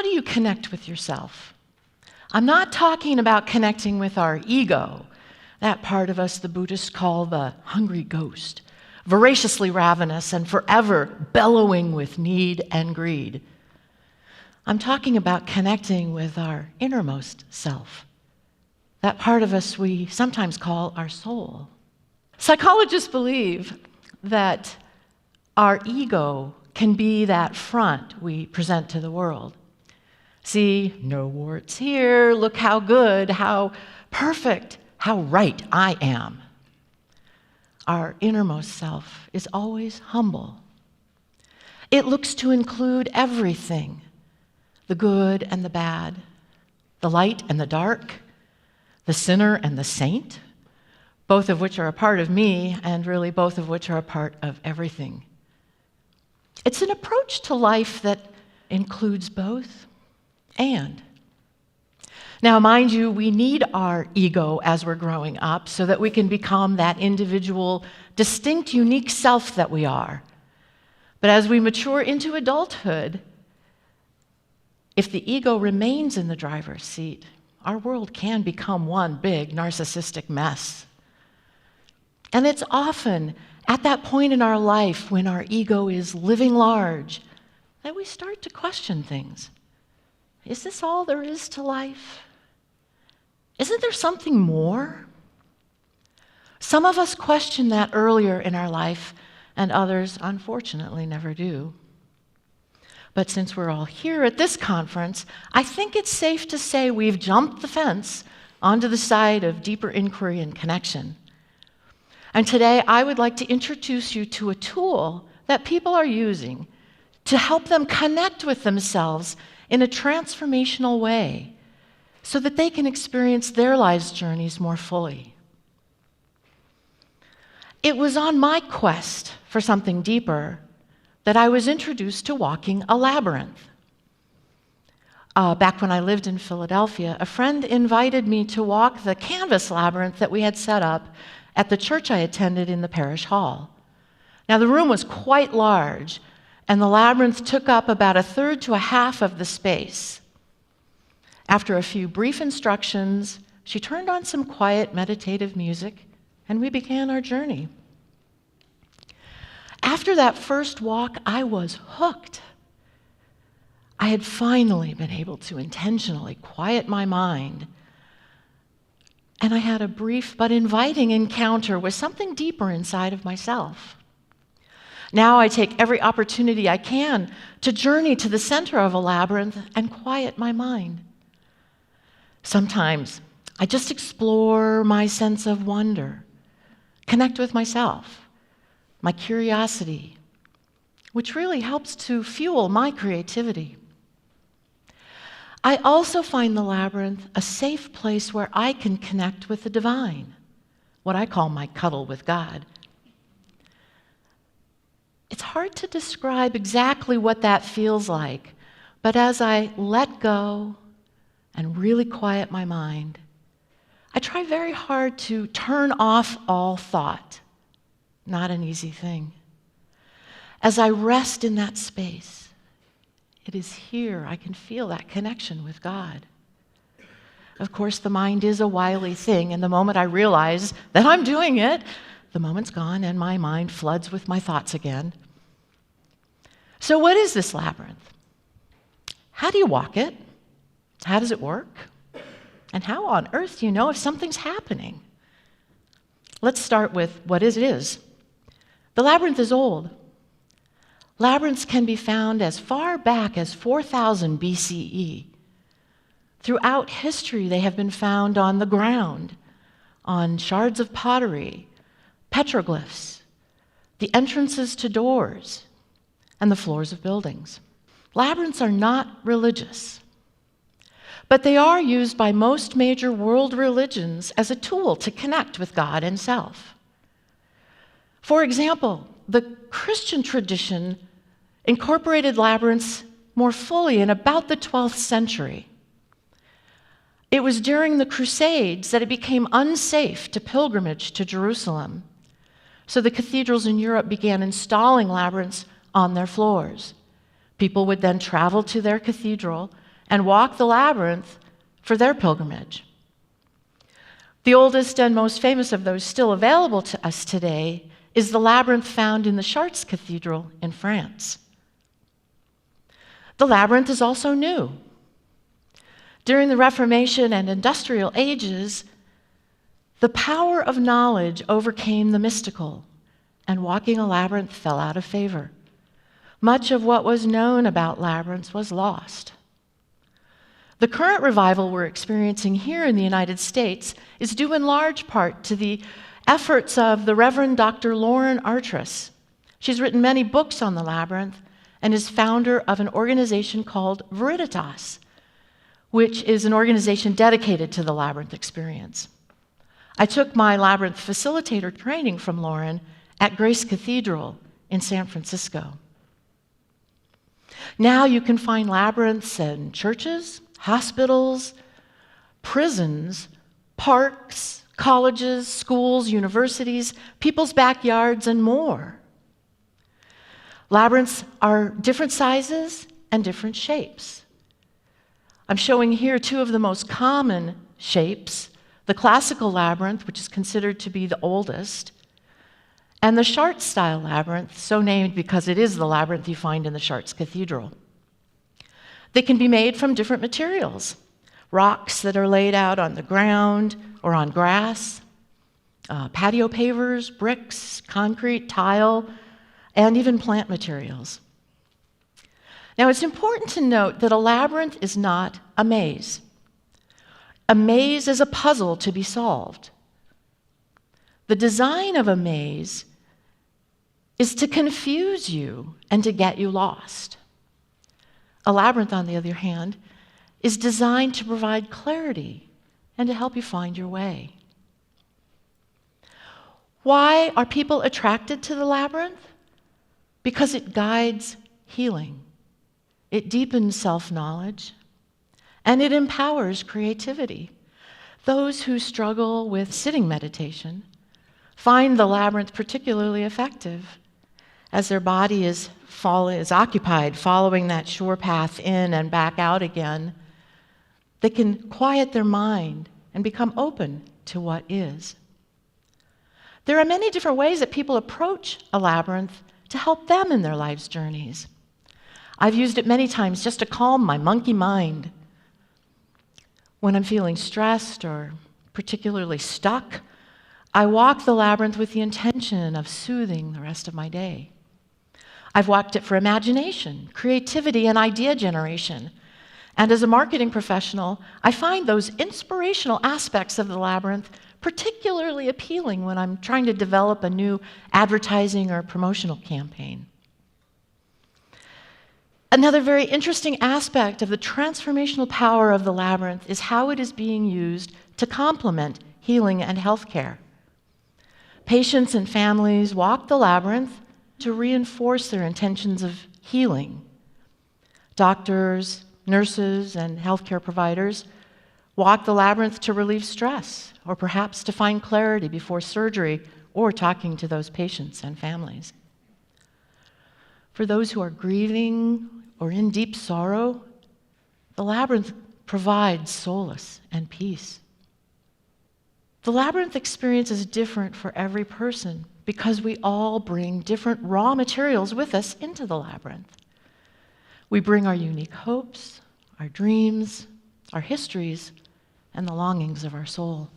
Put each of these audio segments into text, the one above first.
do you connect with yourself? I'm not talking about connecting with our ego, that part of us the Buddhists call the hungry ghost, voraciously ravenous and forever bellowing with need and greed. I'm talking about connecting with our innermost self, that part of us we sometimes call our soul. Psychologists believe that our ego can be that front we present to the world. See, no warts here, look how good, how perfect, how right I am. Our innermost self is always humble. It looks to include everything, the good and the bad, the light and the dark, the sinner and the saint, both of which are a part of me, and really both of which are a part of everything. It's an approach to life that includes both and. Now, mind you, we need our ego as we're growing up so that we can become that individual, distinct, unique self that we are. But as we mature into adulthood, if the ego remains in the driver's seat, our world can become one big narcissistic mess. And it's often at that point in our life when our ego is living large that we start to question things. Is this all there is to life? Isn't there something more? Some of us question that earlier in our life, and others, unfortunately, never do. But since we're all here at this conference, I think it's safe to say we've jumped the fence onto the side of deeper inquiry and connection. And today, I would like to introduce you to a tool that people are using to help them connect with themselves in a transformational way so that they can experience their life's journeys more fully. It was on my quest for something deeper that I was introduced to walking a labyrinth. Back when I lived in Philadelphia, a friend invited me to walk the canvas labyrinth that we had set up at the church I attended in the parish hall. Now, the room was quite large, and the labyrinth took up about a third to a half of the space. After a few brief instructions, she turned on some quiet meditative music, and we began our journey. After that first walk, I was hooked. I had finally been able to intentionally quiet my mind, and I had a brief but inviting encounter with something deeper inside of myself. Now I take every opportunity I can to journey to the center of a labyrinth and quiet my mind. Sometimes I just explore my sense of wonder, connect with myself, my curiosity, which really helps to fuel my creativity. I also find the labyrinth a safe place where I can connect with the divine, what I call my cuddle with God. It's hard to describe exactly what that feels like, but as I let go and really quiet my mind, I try very hard to turn off all thought. Not an easy thing. As I rest in that space, it is here I can feel that connection with God. Of course, the mind is a wily thing, and the moment I realize that I'm doing it, the moment's gone and my mind floods with my thoughts again. So what is this labyrinth? How do you walk it? How does it work? And how on earth do you know if something's happening? Let's start with what it is. The labyrinth is old. Labyrinths can be found as far back as 4000 BCE. Throughout history, they have been found on the ground, on shards of pottery, petroglyphs, the entrances to doors, and the floors of buildings. Labyrinths are not religious, but they are used by most major world religions as a tool to connect with God and self. For example, the Christian tradition incorporated labyrinths more fully in about the 12th century. It was during the Crusades that it became unsafe to pilgrimage to Jerusalem. So the cathedrals in Europe began installing labyrinths on their floors. People would then travel to their cathedral and walk the labyrinth for their pilgrimage. The oldest and most famous of those still available to us today is the labyrinth found in the Chartres Cathedral in France. The labyrinth is also new. During the Reformation and industrial ages, the power of knowledge overcame the mystical, and walking a labyrinth fell out of favor. Much of what was known about labyrinths was lost. The current revival we're experiencing here in the United States is due in large part to the efforts of the Reverend Dr. Lauren Artris. She's written many books on the labyrinth and is founder of an organization called Veritas, which is an organization dedicated to the labyrinth experience. I took my labyrinth facilitator training from Lauren at Grace Cathedral in San Francisco. Now you can find labyrinths in churches, hospitals, prisons, parks, colleges, schools, universities, people's backyards, and more. Labyrinths are different sizes and different shapes. I'm showing here two of the most common shapes: the classical labyrinth, which is considered to be the oldest, and the Chartres-style labyrinth, so named because it is the labyrinth you find in the Chartres Cathedral. They can be made from different materials: rocks that are laid out on the ground or on grass, patio pavers, bricks, concrete, tile, and even plant materials. Now, it's important to note that a labyrinth is not a maze. A maze is a puzzle to be solved. The design of a maze is to confuse you and to get you lost. A labyrinth, on the other hand, is designed to provide clarity and to help you find your way. Why are people attracted to the labyrinth? Because it guides healing. It deepens self-knowledge, and it empowers creativity. Those who struggle with sitting meditation find the labyrinth particularly effective, as their body is occupied following that sure path in and back out again. They can quiet their mind and become open to what is. There are many different ways that people approach a labyrinth to help them in their life's journeys. I've used it many times just to calm my monkey mind. When I'm feeling stressed or particularly stuck, I walk the labyrinth with the intention of soothing the rest of my day. I've walked it for imagination, creativity, and idea generation. And as a marketing professional, I find those inspirational aspects of the labyrinth particularly appealing when I'm trying to develop a new advertising or promotional campaign. Another very interesting aspect of the transformational power of the labyrinth is how it is being used to complement healing and healthcare. Patients and families walk the labyrinth to reinforce their intentions of healing. Doctors, nurses, and healthcare providers walk the labyrinth to relieve stress, or perhaps to find clarity before surgery or talking to those patients and families. For those who are grieving or in deep sorrow, the labyrinth provides solace and peace. The labyrinth experience is different for every person because we all bring different raw materials with us into the labyrinth. We bring our unique hopes, our dreams, our histories, and the longings of our soul.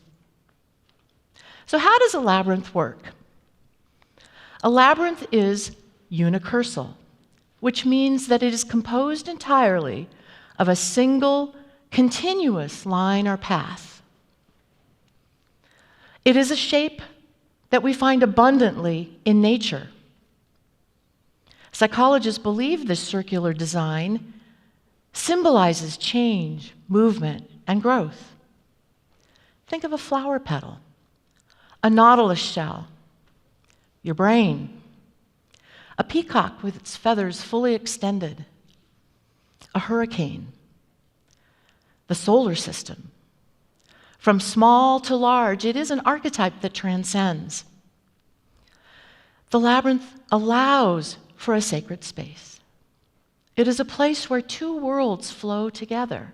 So how does a labyrinth work? A labyrinth is unicursal, which means that it is composed entirely of a single, continuous line or path. It is a shape that we find abundantly in nature. Psychologists believe this circular design symbolizes change, movement, and growth. Think of a flower petal, a nautilus shell, your brain, a peacock with its feathers fully extended, a hurricane, the solar system. From small to large, it is an archetype that transcends. The labyrinth allows for a sacred space. It is a place where two worlds flow together.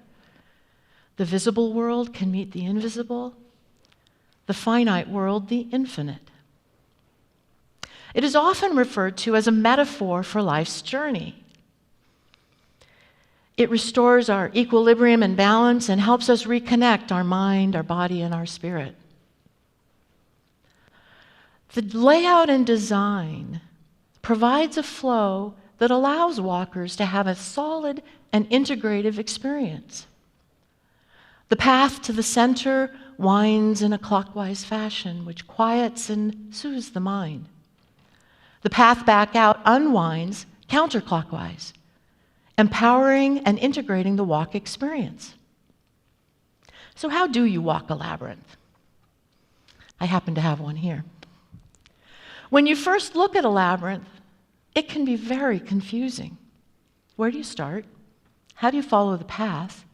The visible world can meet the invisible, the finite world, the infinite. It is often referred to as a metaphor for life's journey. It restores our equilibrium and balance and helps us reconnect our mind, our body, and our spirit. The layout and design provides a flow that allows walkers to have a solid and integrative experience. The path to the center winds in a clockwise fashion, which quiets and soothes the mind. The path back out unwinds counterclockwise, empowering and integrating the walk experience. So how do you walk a labyrinth? I happen to have one here. When you first look at a labyrinth, it can be very confusing. Where do you start? How do you follow the path?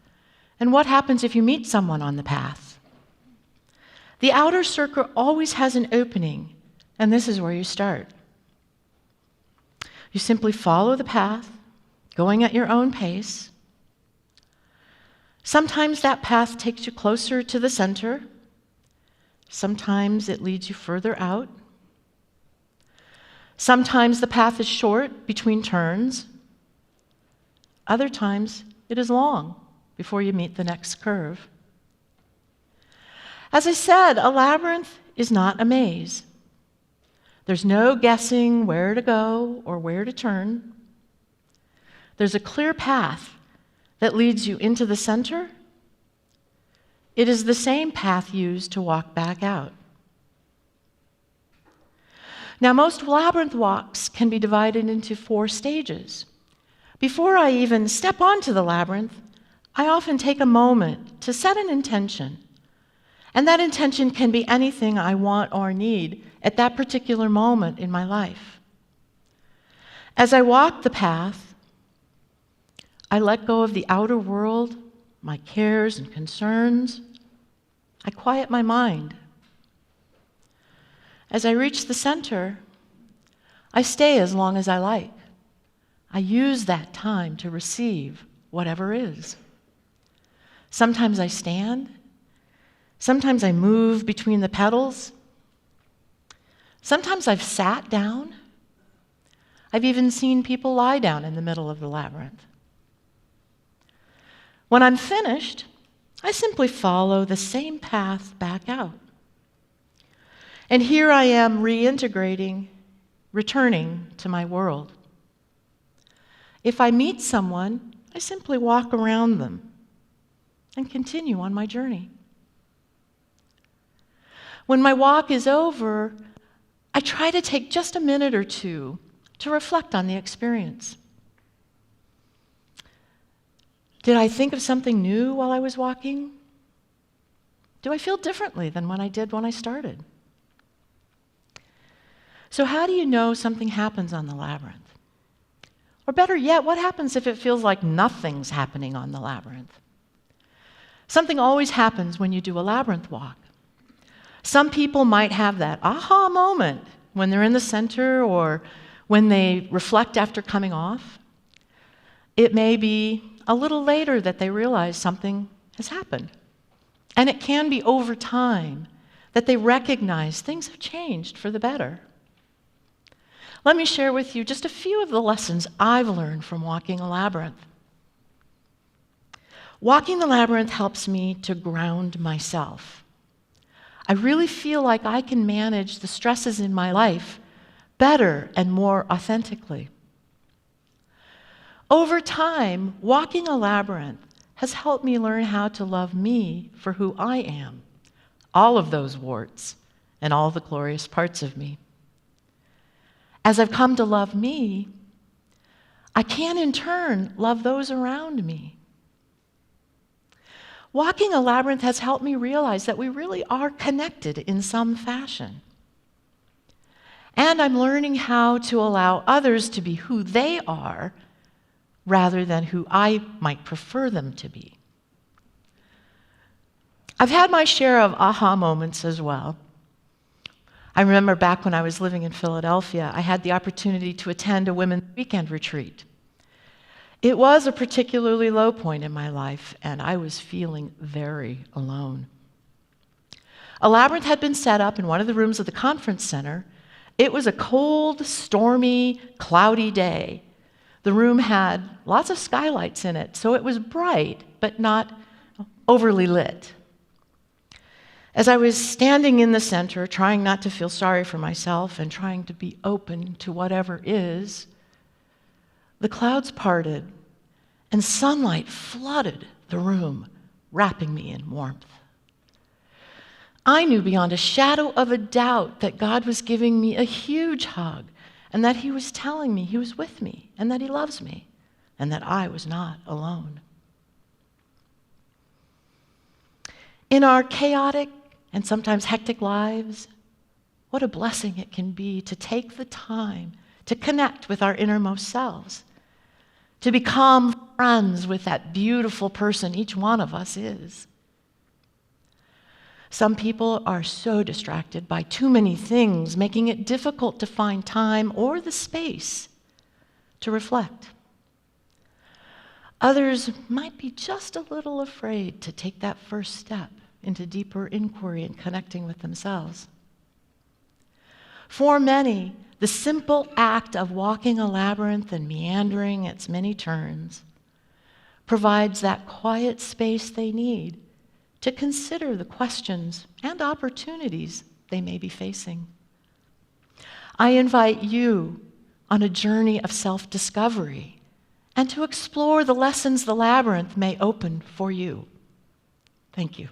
And what happens if you meet someone on the path? The outer circle always has an opening, and this is where you start. You simply follow the path, going at your own pace. Sometimes that path takes you closer to the center. Sometimes it leads you further out. Sometimes the path is short between turns. Other times it is long before you meet the next curve. As I said, a labyrinth is not a maze. There's no guessing where to go or where to turn. There's a clear path that leads you into the center. It is the same path used to walk back out. Now, most labyrinth walks can be divided into 4 stages. Before I even step onto the labyrinth, I often take a moment to set an intention. And that intention can be anything I want or need at that particular moment in my life. As I walk the path, I let go of the outer world, my cares and concerns. I quiet my mind. As I reach the center, I stay as long as I like. I use that time to receive whatever is. Sometimes I stand. Sometimes I move between the petals. Sometimes I've sat down. I've even seen people lie down in the middle of the labyrinth. When I'm finished, I simply follow the same path back out. And here I am reintegrating, returning to my world. If I meet someone, I simply walk around them and continue on my journey. When my walk is over, I try to take just a minute or two to reflect on the experience. Did I think of something new while I was walking? Do I feel differently than when I did when I started? So how do you know something happens on the labyrinth? Or better yet, what happens if it feels like nothing's happening on the labyrinth? Something always happens when you do a labyrinth walk. Some people might have that aha moment when they're in the center or when they reflect after coming off. It may be a little later that they realize something has happened. And it can be over time that they recognize things have changed for the better. Let me share with you just a few of the lessons I've learned from walking a labyrinth. Walking the labyrinth helps me to ground myself. I really feel like I can manage the stresses in my life better and more authentically. Over time, walking a labyrinth has helped me learn how to love me for who I am, all of those warts and all the glorious parts of me. As I've come to love me, I can in turn love those around me. Walking a labyrinth has helped me realize that we really are connected in some fashion. And I'm learning how to allow others to be who they are rather than who I might prefer them to be. I've had my share of aha moments as well. I remember back when I was living in Philadelphia, I had the opportunity to attend a women's weekend retreat. It was a particularly low point in my life, and I was feeling very alone. A labyrinth had been set up in one of the rooms of the conference center. It was a cold, stormy, cloudy day. The room had lots of skylights in it, so it was bright, but not overly lit. As I was standing in the center, trying not to feel sorry for myself and trying to be open to whatever is, the clouds parted and sunlight flooded the room, wrapping me in warmth. I knew beyond a shadow of a doubt that God was giving me a huge hug and that He was telling me He was with me and that He loves me and that I was not alone. In our chaotic and sometimes hectic lives, what a blessing it can be to take the time to connect with our innermost selves, to become friends with that beautiful person each one of us is. Some people are so distracted by too many things, making it difficult to find time or the space to reflect. Others might be just a little afraid to take that first step into deeper inquiry and connecting with themselves. For many, the simple act of walking a labyrinth and meandering its many turns provides that quiet space they need to consider the questions and opportunities they may be facing. I invite you on a journey of self-discovery and to explore the lessons the labyrinth may open for you. Thank you.